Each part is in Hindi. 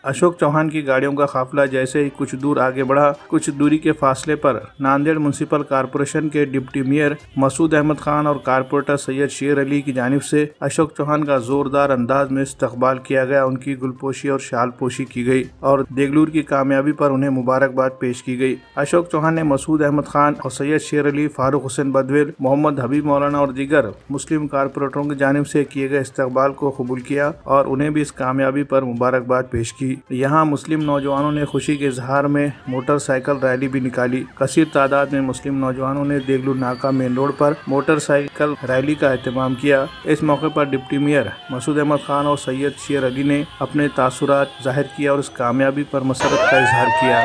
अशोक चौहान की गाड़ियों का काफिला जैसे ही कुछ दूर आगे बढ़ा, कुछ दूरी के फासले पर नांदेड़ म्युनिसिपल कॉरपोरेशन के डिप्टी मेयर मसूद अहमद खान और कारपोरेटर सैयद शेर अली की जानिब से अशोक चौहान का जोरदार अंदाज में इस्तकबाल किया गया। उनकी गुलपोशी और शाल पोशी की गई और देगलूर की कामयाबी पर उन्हें मुबारकबाद पेश की गई। अशोक चौहान ने मसूद अहमद खान और सैयद शेर अली, फारूक हुसैन बदवेल, मोहम्मद हबीब मौलाना और दीगर मुस्लिम कारपोरेटरों की जानिब से किए गए इस्तकबाल को कबूल किया और उन्हें भी इस कामयाबी पर मुबारकबाद पेश की। यहाँ मुस्लिम नौजवानों ने खुशी के इजहार में मोटरसाइकिल रैली भी निकाली। कसीर तादाद में मुस्लिम नौजवानों ने देगलूर नाका मेन रोड पर मोटरसाइकिल रैली का एहतमाम किया। इस मौके पर डिप्टी मेयर मसूद अहमद खान और सैयद शेर अली ने अपने तासुरात जाहिर किया और इस कामयाबी पर मसरत का इजहार किया।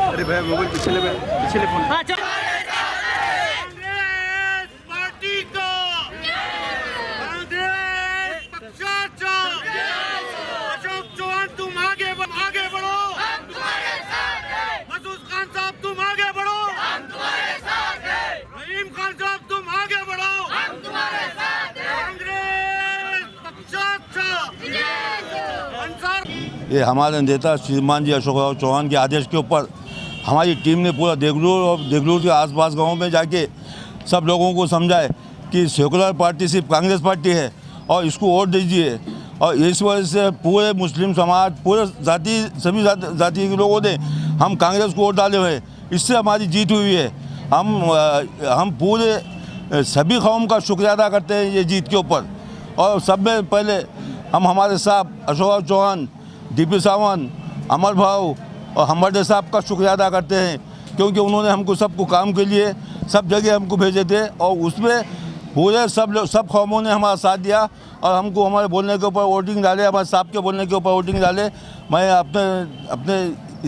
अरे भाई मोबाइल पिछले फोन ये हमारे नेता श्रीमान जी अशोक चौहान के आदेश के ऊपर हमारी टीम ने पूरा देगलूर और देगलूर के आसपास गांवों में जाके सब लोगों को समझाए कि सेकुलर पार्टी सिर्फ कांग्रेस पार्टी है और इसको वोट दीजिए। और इस वजह से पूरे मुस्लिम समाज, पूरे सभी जाति के लोगों ने हम कांग्रेस को वोट डाले हुए, इससे हमारी जीत हुई है। हम पूरे सभी कौम का शुक्रिया अदा करते हैं ये जीत के ऊपर। और सब में पहले हम हमारे साहब अशोक चौहान, डीपी सावन, अमर भाव और हमर्दे साहब का शुक्रिया अदा करते हैं, क्योंकि उन्होंने हमको सबको काम के लिए सब जगह हमको भेजे थे और उसमें पूरे सब कौमों ने हमारा साथ दिया और हमको हमारे बोलने के ऊपर वोटिंग डाले, हमारे साहब के बोलने के ऊपर वोटिंग डाले। मैं अपने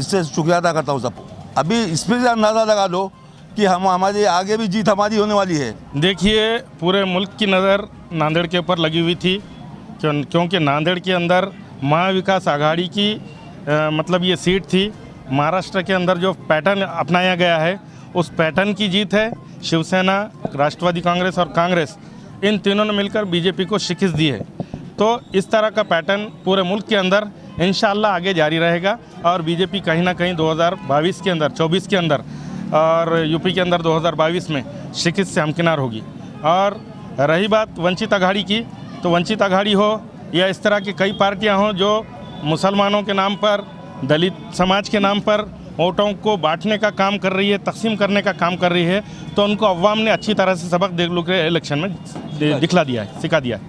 इससे शुक्रिया अदा करता हूँ सबको। अभी इसमें से अंदाज़ा लगा लो कि हमारी आगे भी जीत हमारी होने वाली है। देखिए, पूरे मुल्क की नज़र नांदेड़ के ऊपर लगी हुई थी, क्योंकि नांदेड़ के अंदर महाविकास आघाड़ी की मतलब ये सीट थी। महाराष्ट्र के अंदर जो पैटर्न अपनाया गया है उस पैटर्न की जीत है। शिवसेना, राष्ट्रवादी कांग्रेस और कांग्रेस, इन तीनों ने मिलकर बीजेपी को शिकस्त दी है। तो इस तरह का पैटर्न पूरे मुल्क के अंदर इंशाअल्लाह आगे जारी रहेगा और बीजेपी कहीं ना कहीं 2022 के अंदर, 24 के अंदर और यूपी के अंदर 2022 में शिकस्त से हमकिनार होगी। और रही बात वंचित आघाड़ी की, तो वंचित आघाड़ी हो या इस तरह की कई पार्टियां हों जो मुसलमानों के नाम पर, दलित समाज के नाम पर वोटों को बांटने का काम कर रही है, तकसीम करने का काम कर रही है, तो उनको अवाम ने अच्छी तरह से सबक देगलूर के इलेक्शन में दिखला दिया है, सिखा दिया है।